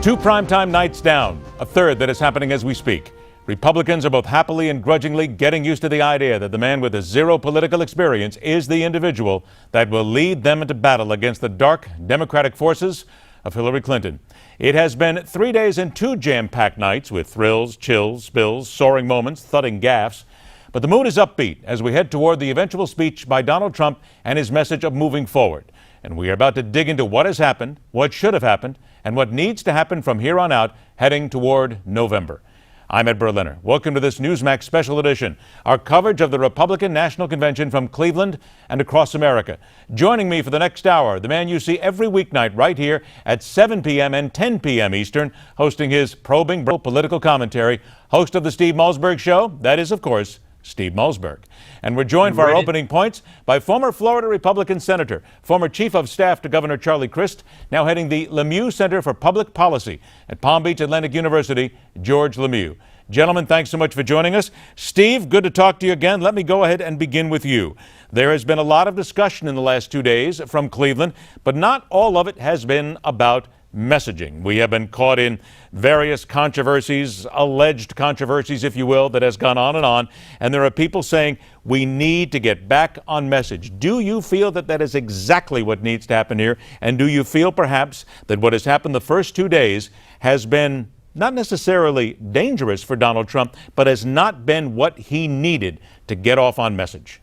2 primetime nights down, a third that is happening as we speak. Republicans are both happily and grudgingly getting used to the idea that the man with a zero political experience is the individual that will lead them into battle against the dark Democratic forces of Hillary Clinton. It has been 3 days and 2 jam-packed nights with thrills, chills, spills, soaring moments, thudding gaffes. But the mood is upbeat as we head toward the eventual speech by Donald Trump and his message of moving forward. And we are about to dig into what has happened, what should have happened, and what needs to happen from here on out, heading toward November. I'm Ed Berliner. Welcome to this Newsmax special edition, our coverage of the Republican National Convention from Cleveland and across America. Joining me for the next hour, the man you see every weeknight right here at 7 p.m. and 10 p.m. Eastern, hosting his probing political commentary, host of the Steve Malzberg Show, that is, of course, Steve Malzberg. And we're joined for our opening points by former Florida Republican Senator, former Chief of Staff to Governor Charlie Crist, now heading the Lemieux Center for Public Policy at Palm Beach Atlantic University, George Lemieux. Gentlemen, thanks so much for joining us. Steve, good to talk to you again. Let me go ahead and begin with you. There has been a lot of discussion in the last 2 days from Cleveland, but not all of it has been about messaging. We have been caught in various controversies, alleged controversies, if you will, that has gone on. And there are people saying we need to get back on message. Do you feel that that is exactly what needs to happen here? And do you feel perhaps that what has happened the first 2 days has been not necessarily dangerous for Donald Trump, but has not been what he needed to get off on message?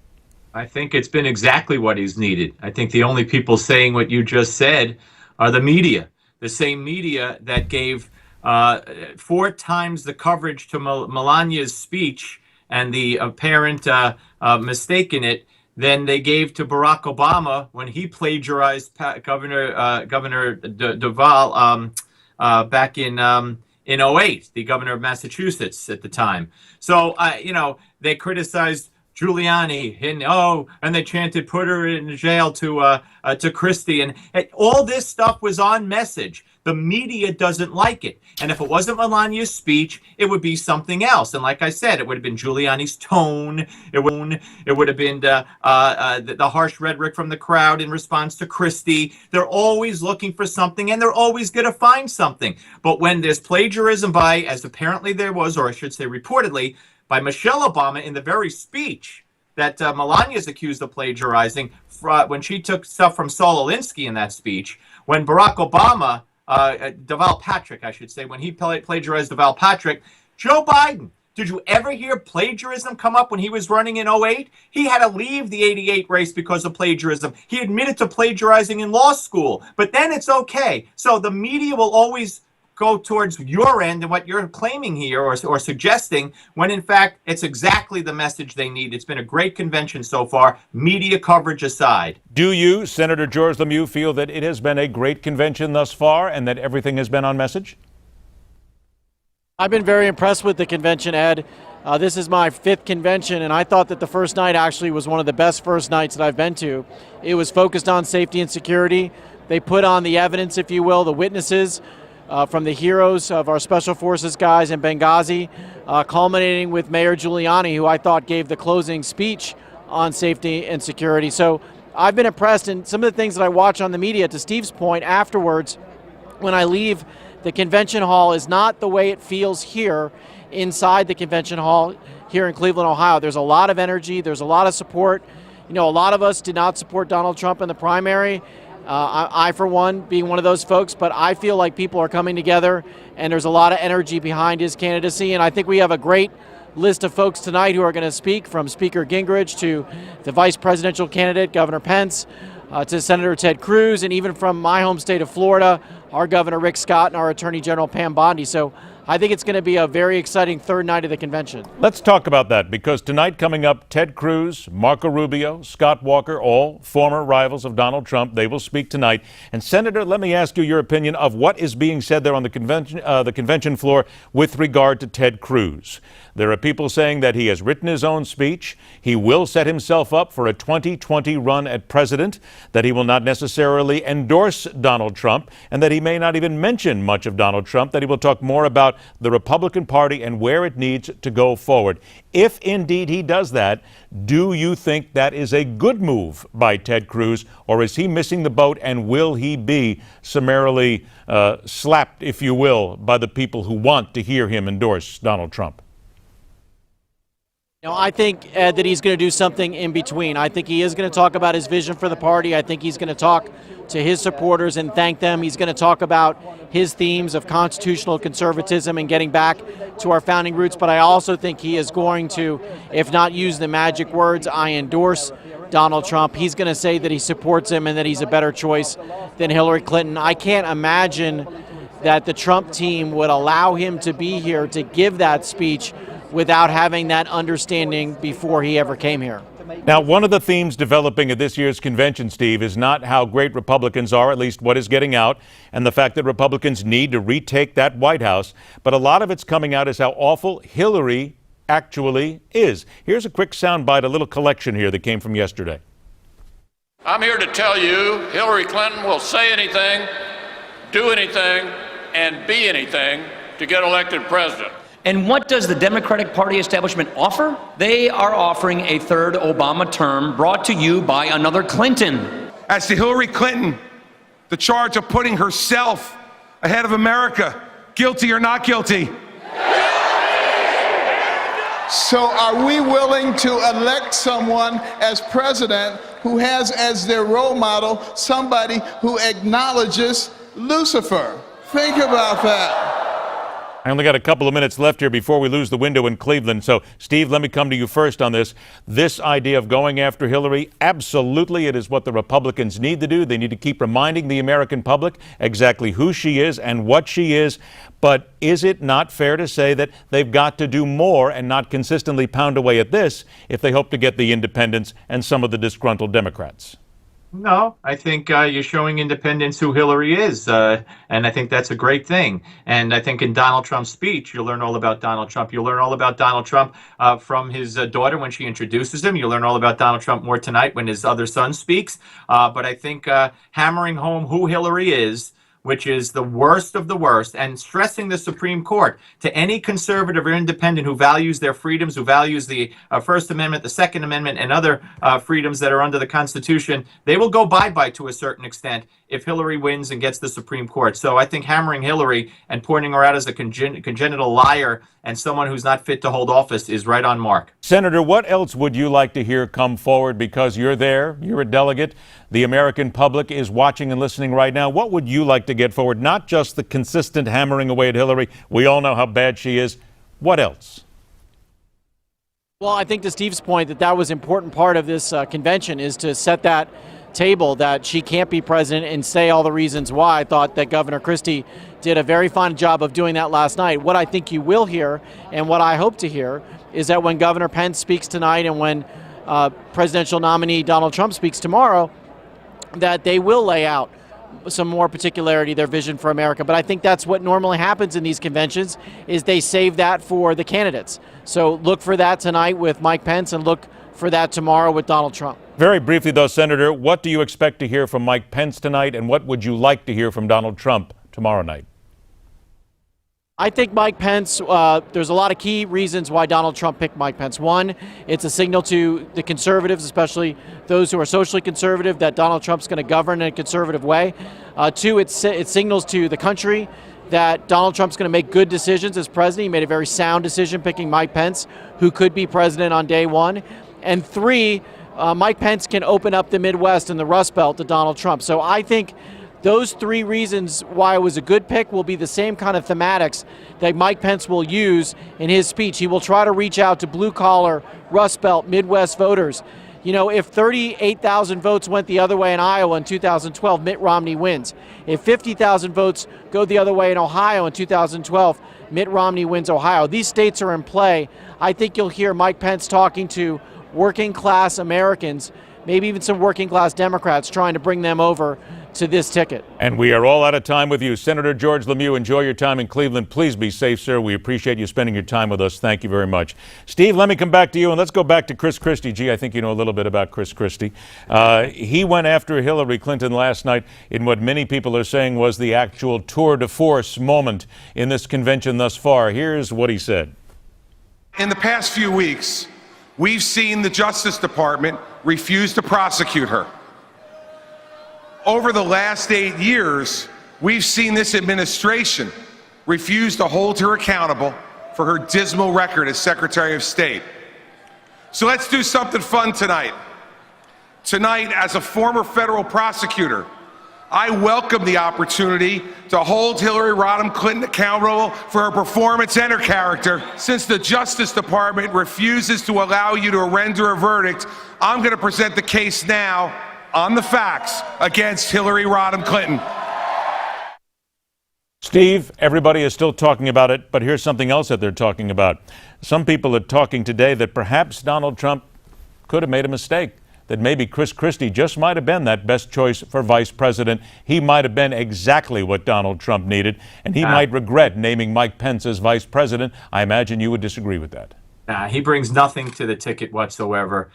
I think it's been exactly what he's needed. I think the only people saying what you just said are the media. The same media that gave 4 times the coverage to Melania's speech and the apparent mistake in it than they gave to Barack Obama when he plagiarized Governor Duval back in 2008, the governor of Massachusetts at the time. So, they criticized Giuliani and they chanted put her in jail to Christie, and all this stuff was on message. The media doesn't like it, and if it wasn't Melania's speech, it would be something else. And like I said, it would have been Giuliani's tone. It would have been the harsh rhetoric from the crowd in response to Christie. They're always looking for something, and they're always going to find something. But when there's plagiarism by, as apparently there was, or I should say reportedly, by Michelle Obama in the very speech that Melania is accused of plagiarizing when she took stuff from Saul Alinsky in that speech, when Barack Obama, Deval Patrick, I should say, when he plagiarized Deval Patrick, Joe Biden, did you ever hear plagiarism come up when he was running in 2008? He had to leave the 88 race because of plagiarism. He admitted to plagiarizing in law school, but then it's okay. So the media will always go towards your end and what you're claiming here or suggesting, when in fact it's exactly the message they need. It's been a great convention so far, media coverage aside. Do you, Senator George Lemieux, feel that it has been a great convention thus far and that everything has been on message? I've been very impressed with the convention, Ed. This is my 5th convention, and I thought that the first night actually was one of the best first nights that I've been to. It was focused on safety and security. They put on the evidence, if you will, the witnesses, from the heroes of our Special Forces guys in Benghazi, culminating with Mayor Giuliani, who I thought gave the closing speech on safety and security. So I've been impressed, and some of the things that I watch on the media, to Steve's point, afterwards, when I leave the convention hall, is not the way it feels here inside the convention hall here in Cleveland, Ohio. There's a lot of energy. There's a lot of support. A lot of us did not support Donald Trump in the primary. I, for one, being one of those folks, but I feel like people are coming together and there's a lot of energy behind his candidacy. And I think we have a great list of folks tonight who are going to speak, from Speaker Gingrich to the vice presidential candidate, Governor Pence, to Senator Ted Cruz, and even from my home state of Florida, our Governor Rick Scott and our Attorney General Pam Bondi. So I think it's going to be a very exciting third night of the convention. Let's talk about that, because tonight coming up, Ted Cruz, Marco Rubio, Scott Walker, all former rivals of Donald Trump. They will speak tonight. And Senator, let me ask you your opinion of what is being said there on the convention floor with regard to Ted Cruz. There are people saying that he has written his own speech. He will set himself up for a 2020 run at president, that he will not necessarily endorse Donald Trump, and that he may not even mention much of Donald Trump, that he will talk more about the Republican Party and where it needs to go forward. If indeed he does that, do you think that is a good move by Ted Cruz, or is he missing the boat, and will he be summarily slapped, if you will, by the people who want to hear him endorse Donald Trump? I think, Ed, that he's going to do something in between. I think he is going to talk about his vision for the party. I think he's going to talk to his supporters and thank them. He's going to talk about his themes of constitutional conservatism and getting back to our founding roots. But I also think he is going to, if not use the magic words, I endorse Donald Trump, he's going to say that he supports him and that he's a better choice than Hillary Clinton. I can't imagine that the Trump team would allow him to be here to give that speech without having that understanding before he ever came here. Now, one of the themes developing at this year's convention, Steve, is not how great Republicans are, at least what is getting out, and the fact that Republicans need to retake that White House. But a lot of it's coming out as how awful Hillary actually is. Here's a quick soundbite, a little collection here that came from yesterday. I'm here to tell you Hillary Clinton will say anything, do anything, and be anything to get elected president. And what does the Democratic Party establishment offer? They are offering a third Obama term brought to you by another Clinton. As to Hillary Clinton, the charge of putting herself ahead of America, guilty or not guilty? So are we willing to elect someone as president who has as their role model somebody who acknowledges Lucifer? Think about that. I only got a couple of minutes left here before we lose the window in Cleveland. So, Steve, let me come to you first on this. This idea of going after Hillary, absolutely, it is what the Republicans need to do. They need to keep reminding the American public exactly who she is and what she is. But is it not fair to say that they've got to do more and not consistently pound away at this if they hope to get the independents and some of the disgruntled Democrats? No, I think you're showing independents who Hillary is, and I think that's a great thing. And I think in Donald Trump's speech, you'll learn all about Donald Trump. You'll learn all about Donald Trump from his daughter when she introduces him. You'll learn all about Donald Trump more tonight when his other son speaks. But I think hammering home who Hillary is, which is the worst of the worst, and stressing the Supreme Court to any conservative or independent who values their freedoms, who values the First Amendment, the Second Amendment, and other freedoms that are under the Constitution, they will go bye-bye to a certain extent if Hillary wins and gets the Supreme Court. So I think hammering Hillary and pointing her out as a congenital liar and someone who's not fit to hold office is right on mark. Senator, what else would you like to hear come forward? Because you're there, you're a delegate, the American public is watching and listening right now. What would you like to get forward? Not just the consistent hammering away at Hillary. We all know how bad she is. What else? Well, I think to Steve's point that was an important part of this convention is to set that table that she can't be president and say all the reasons why. I thought that Governor Christie did a very fine job of doing that last night. What I think you will hear and what I hope to hear is that when Governor Pence speaks tonight and when presidential nominee Donald Trump speaks tomorrow, that they will lay out some more particularity, their vision for America. But I think that's what normally happens in these conventions is they save that for the candidates. So look for that tonight with Mike Pence and look for that tomorrow with Donald Trump. Very briefly, though, Senator, what do you expect to hear from Mike Pence tonight, and what would you like to hear from Donald Trump tomorrow night? I think Mike Pence, there's a lot of key reasons why Donald Trump picked Mike Pence. One, it's a signal to the conservatives, especially those who are socially conservative, that Donald Trump's going to govern in a conservative way. Two, it signals to the country that Donald Trump's going to make good decisions as president. He made a very sound decision picking Mike Pence, who could be president on day one. And three, Mike Pence can open up the Midwest and the Rust Belt to Donald Trump. So I think those three reasons why it was a good pick will be the same kind of thematics that Mike Pence will use in his speech. He will try to reach out to blue-collar, Rust Belt, Midwest voters. You know, if 38,000 votes went the other way in Iowa in 2012, Mitt Romney wins. If 50,000 votes go the other way in Ohio in 2012, Mitt Romney wins Ohio. These states are in play. I think you'll hear Mike Pence talking to working-class Americans, maybe even some working-class Democrats, trying to bring them over to this ticket. And we are all out of time with you. Senator George Lemieux, enjoy your time in Cleveland. Please be safe, sir. We appreciate you spending your time with us. Thank you very much. Steve, let me come back to you, and let's go back to Chris Christie. Gee, I think you know a little bit about Chris Christie. He went after Hillary Clinton last night in what many people are saying was the actual tour de force moment in this convention thus far. Here's what he said. In the past few weeks, we've seen the Justice Department refuse to prosecute her. Over the last 8 years, we've seen this administration refuse to hold her accountable for her dismal record as Secretary of State. So let's do something fun tonight. Tonight, as a former federal prosecutor, I welcome the opportunity to hold Hillary Rodham Clinton accountable for her performance and her character. Since the Justice Department refuses to allow you to render a verdict, I'm going to present the case now on the facts against Hillary Rodham Clinton. Steve, everybody is still talking about it, but here's something else that they're talking about. Some people are talking today that perhaps Donald Trump could have made a mistake, that maybe Chris Christie just might have been that best choice for vice president. He might have been exactly what Donald Trump needed, and he might regret naming Mike Pence as vice president. I imagine you would disagree with that. He brings nothing to the ticket whatsoever.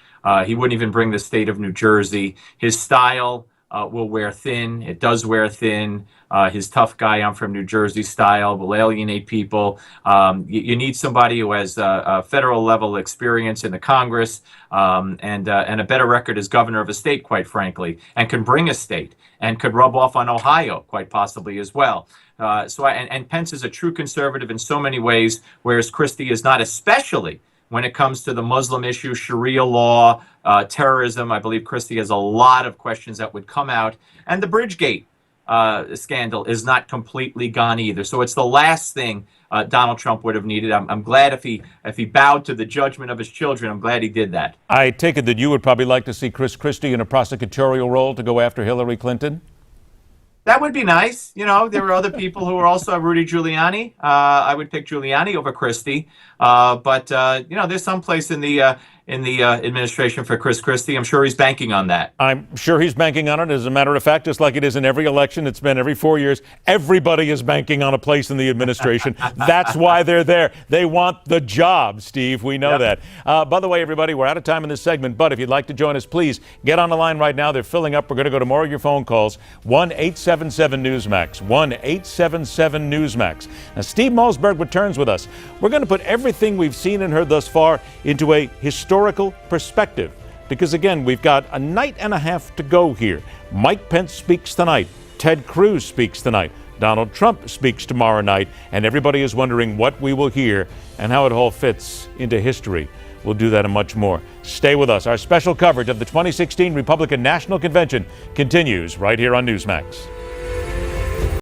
He wouldn't even bring the state of New Jersey. His style will wear thin. It does wear thin. His tough guy, I'm from New Jersey style will alienate people. You need somebody who has a federal level experience in the Congress and a better record as governor of a state, quite frankly, and can bring a state and could rub off on Ohio, quite possibly as well. And Pence is a true conservative in so many ways, whereas Christie is not, especially when it comes to the Muslim issue, Sharia law, terrorism. I believe Christie has a lot of questions that would come out. And the Bridgegate scandal is not completely gone either. So it's the last thing Donald Trump would have needed. I'm glad if he bowed to the judgment of his children, I'm glad he did that. I take it that you would probably like to see Chris Christie in a prosecutorial role to go after Hillary Clinton? That would be nice. You know, there were other people who were also Rudy Giuliani. I would pick Giuliani over Christie. But you know, there's some place in the administration for Chris Christie. I'm sure he's banking on that. I'm sure he's banking on it. As a matter of fact, just like it is in every election, it's been every 4 years. Everybody is banking on a place in the administration. That's why they're there. They want the job, Steve. We know that. By the way, everybody, we're out of time in this segment, but if you'd like to join us, please get on the line right now. They're filling up. We're going to go to more of your phone calls. 1-877-Newsmax. 1-877-Newsmax. Now, Steve Malzberg returns with us. We're going to put everything we've seen and heard thus far into a historical perspective, because again, we've got a night and a half to go here. Mike Pence speaks tonight. Ted Cruz speaks tonight. Donald Trump speaks tomorrow night, and everybody is wondering what we will hear and how it all fits into history. We'll do that and much more. Stay with us. Our special coverage of the 2016 Republican National Convention continues right here on Newsmax.